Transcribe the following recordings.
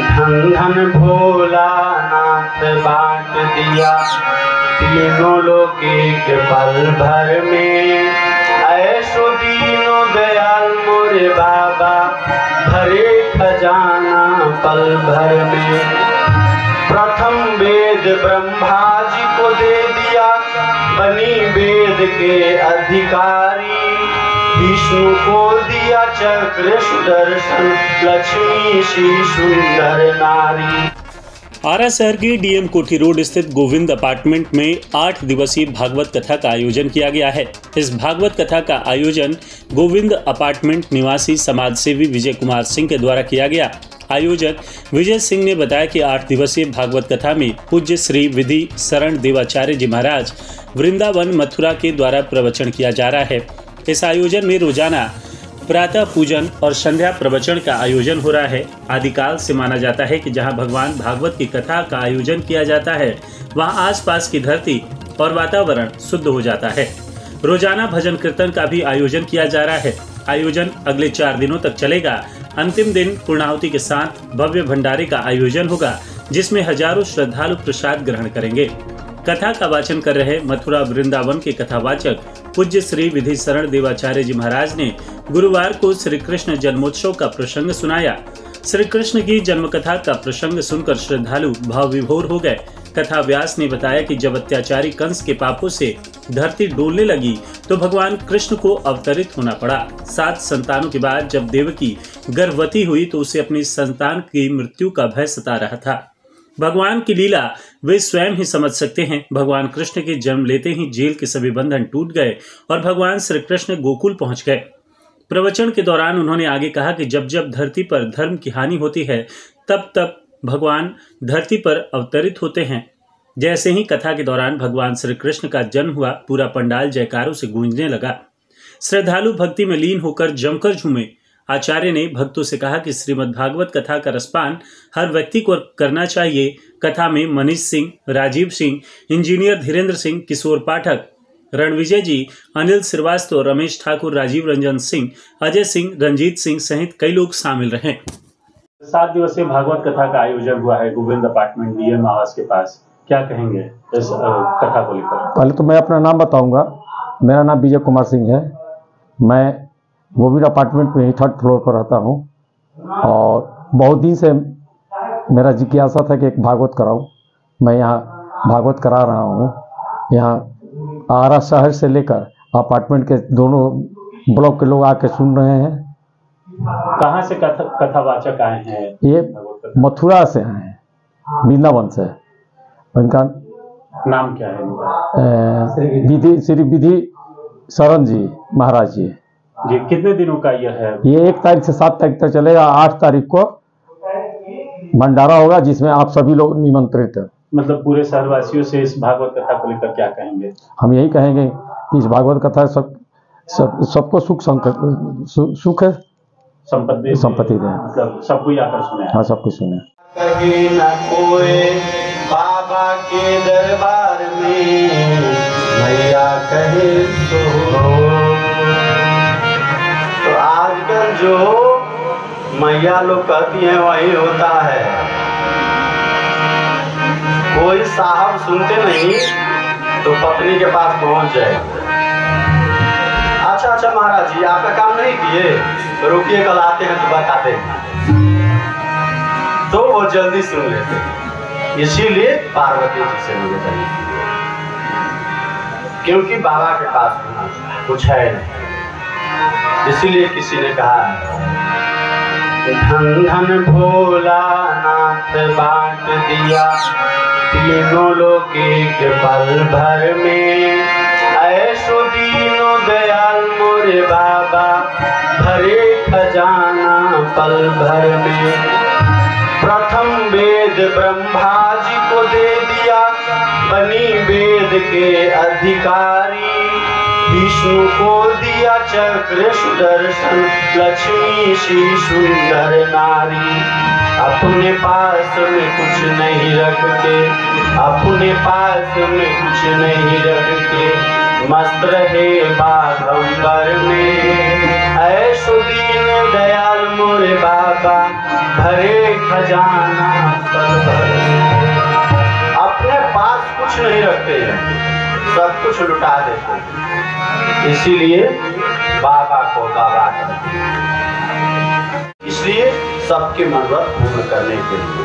धन धन भोलानाथ बांट दिया तीनों लोक एक पल भर में। ऐसो दीनो दयाल मोरे बाबा भरे खजाना पल भर में। प्रथम वेद ब्रह्मा जी को दे दिया बनी वेद के अधिकारी। विष्णु को दिया चक्र सुदर्शन लक्ष्मी श्री सुंदर नारी। आरा शहर के डीएम कोठी रोड स्थित गोविंद अपार्टमेंट में 8 दिवसीय भागवत कथा का आयोजन किया गया है। इस भागवत कथा का आयोजन गोविंद अपार्टमेंट निवासी समाज सेवी विजय कुमार सिंह के द्वारा किया गया। आयोजक विजय सिंह ने बताया कि 8 दिवसीय भागवत कथा में पूज्य श्री विधि शरण देवाचार्य जी महाराज वृंदावन मथुरा के द्वारा प्रवचन किया जा रहा है। इस आयोजन में रोजाना प्रातः पूजन और संध्या प्रवचन का आयोजन हो रहा है। आदिकाल से माना जाता है कि जहां भगवान भागवत की कथा का आयोजन किया जाता है वहां आसपास की धरती और वातावरण शुद्ध हो जाता है। रोजाना भजन कीर्तन का भी आयोजन किया जा रहा है। आयोजन अगले 4 दिनों तक चलेगा। अंतिम दिन पूर्णाहुति के साथ भव्य भंडारे का आयोजन होगा जिसमें हजारों श्रद्धालु प्रसाद ग्रहण करेंगे। कथा का वाचन कर रहे मथुरा वृंदावन के कथावाचक पूज्य श्री विधि शरण देवाचार्य जी महाराज ने गुरुवार को श्री कृष्ण जन्मोत्सव का प्रसंग सुनाया। श्री कृष्ण की जन्म कथा का प्रसंग सुनकर श्रद्धालु भाव विभोर हो गए। कथा व्यास ने बताया कि जब अत्याचारी कंस के पापों से धरती डोलने लगी तो भगवान कृष्ण को अवतरित होना पड़ा। 7 संतानों के बाद जब देवकी गर्भवती हुई तो उसे अपनी संतान की मृत्यु का भय सता रहा था। भगवान की लीला वे स्वयं ही समझ सकते हैं। भगवान कृष्ण के जन्म लेते ही जेल के सभी बंधन टूट गए और भगवान श्री कृष्ण गोकुल पहुंच गए। प्रवचन के दौरान उन्होंने आगे कहा कि जब जब धरती पर धर्म की हानि होती है तब तब भगवान धरती पर अवतरित होते हैं। जैसे ही कथा के दौरान भगवान श्री कृष्ण का जन्म हुआ पूरा पंडाल जयकारों से गूंजने लगा। श्रद्धालु भक्ति में लीन होकर जमकर झूमे। आचार्य ने भक्तों से कहा कि श्रीमद् भागवत कथा का रसपान हर व्यक्ति को करना चाहिए। कथा में मनीष सिंह, राजीव सिंह, इंजीनियर धीरेन्द्र सिंह, किशोर पाठक, रणविजय जी, अनिल श्रीवास्तव, रमेश ठाकुर, राजीव रंजन सिंह, अजय सिंह, रंजीत सिंह सहित कई लोग शामिल रहे। 7 दिवसीय भागवत कथा का आयोजन हुआ है गोविंद अपार्टमेंट डीएम आवास के पास। क्या कहेंगे इस कथा को लेकर? पहले तो मैं अपना नाम बताऊंगा। मेरा नाम विजय कुमार सिंह है। मैं गोविंद अपार्टमेंट में ही 3rd फ्लोर पर रहता हूँ और बहुत दिन से मेरा जिज्ञासा था कि एक भागवत कराऊं। मैं यहाँ भागवत करा रहा हूँ। यहाँ आरा शहर से लेकर अपार्टमेंट के दोनों ब्लॉक के लोग आके सुन रहे हैं। कहाँ से कथावाचक आए हैं? ये मथुरा से आए हैं, वृंदावन से। उनका नाम क्या है? श्री विधि शरण जी महाराज जी। जी, कितने दिनों का यह है? ये 1 तारीख से 7 तारीख तक चलेगा। 8 तारीख को भंडारा होगा जिसमें आप सभी लोग निमंत्रित हैं। मतलब पूरे शहरवासियों से इस भागवत कथा को लेकर क्या कहेंगे? हम यही कहेंगे कि इस भागवत कथा सबको सुख संपत्ति दें। मतलब सबको आकर सुने। हाँ, सबको सुने। कहीं न कोई बाबा के दरबार में मैया कहे तो आजकल जो मैया लोग कहती हैं वही होता है। कोई साहब सुनते नहीं तो पत्नी के पास पहुंच जाए। अच्छा महाराज जी, आपका काम नहीं किए, रुकिए कल आते हैं तो बताते हैं। तो वो जल्दी सुन लेते हैं। इसीलिए पार्वती जी से मिले चाहिए, क्योंकि बाबा के पास कुछ है नहीं। इसीलिए किसी ने कहा धन धन भोलानाथ बांट दिया तीनों लोक एक पल भर में। ऐसो दीनो दयाल मोरे बाबा भरे खजाना पल भर में। प्रथम वेद ब्रह्मा जी को दे दिया बनी वेद के अधिकारी। विष्णु को दिया चक्र सुदर्शन लक्ष्मी श्री सुंदर नारी। अपने पास में कुछ नहीं रखते, अपने पास में कुछ नहीं रखते, मस्त रहे बागंबर में। ऐसो दीन दयाल मोरे बाबा भरे खजाना पल भर। अपने पास कुछ नहीं रखते हैं, सब कुछ लुटा देते हैं, इसीलिए बाबा को बाबा कहते हैं। इसलिए सबके मनोरथ पूर्ण करने के लिए।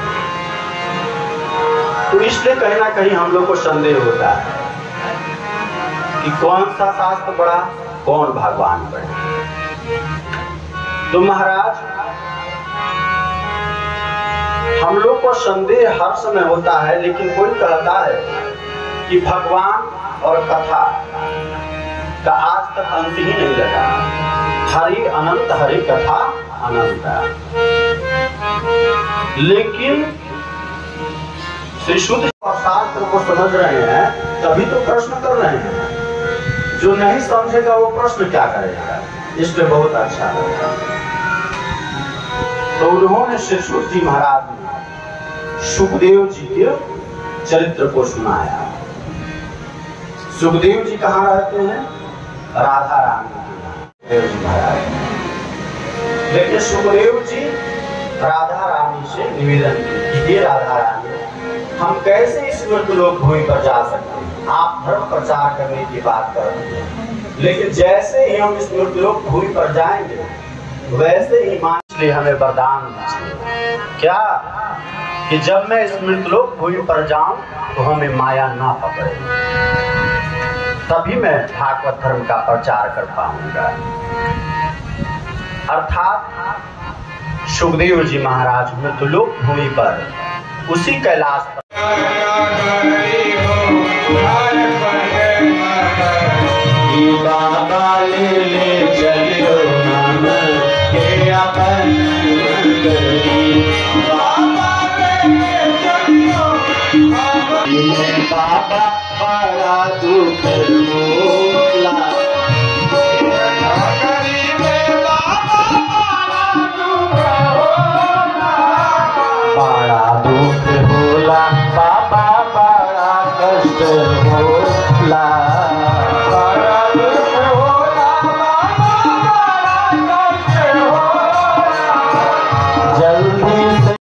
तो इसलिए कहीं ना कहीं हम लोग को संदेह होता है कि कौन सा शास्त्र बड़ा, कौन भगवान बड़ा। तो महाराज हम लोग को संदेह हर समय होता है, लेकिन कोई कहता है कि भगवान और कथा का आज तक अंत ही नहीं लगा। हरि अनंत, हरि कथा अनंत। लेकिन श्री शुद्ध और शास्त्र को समझ रहे हैं तभी तो प्रश्न कर रहे हैं। जो नहीं समझेगा वो प्रश्न क्या करेगा, इसलिए बहुत अच्छा लगा। तो उन्होंने श्री शुद्ध जी महाराज ने सुखदेव जी के चरित्र को सुनाया। सुखदेव जी कहाँ रहते हैं? राधा रानी देव जी महाराज। लेकिन सुखदेव जी राधा रानी से निवेदन किए, हे राधा रानी, हम कैसे इस मृत्युलोक भूमि पर जा सकते हैं? आप धर्म प्रचार करने की बात कर रहे हैं, लेकिन जैसे ही हम इस मृत्युलोक भूमि पर जाएंगे वैसे ही मान लिए हमें वरदान दीजिए। क्या? कि जब मैं इस मृत्युलोक भूमि पर जाऊं तो हमें माया ना पकड़े, तभी मैं भागवत धर्म का प्रचार कर पाऊंगा। अर्थात सुखदेव जी महाराज मृत्युलोक भूमि पर उसी कैलाश पर बाबा ले चलियो मन के अपन बाबा ले चलियो बाबा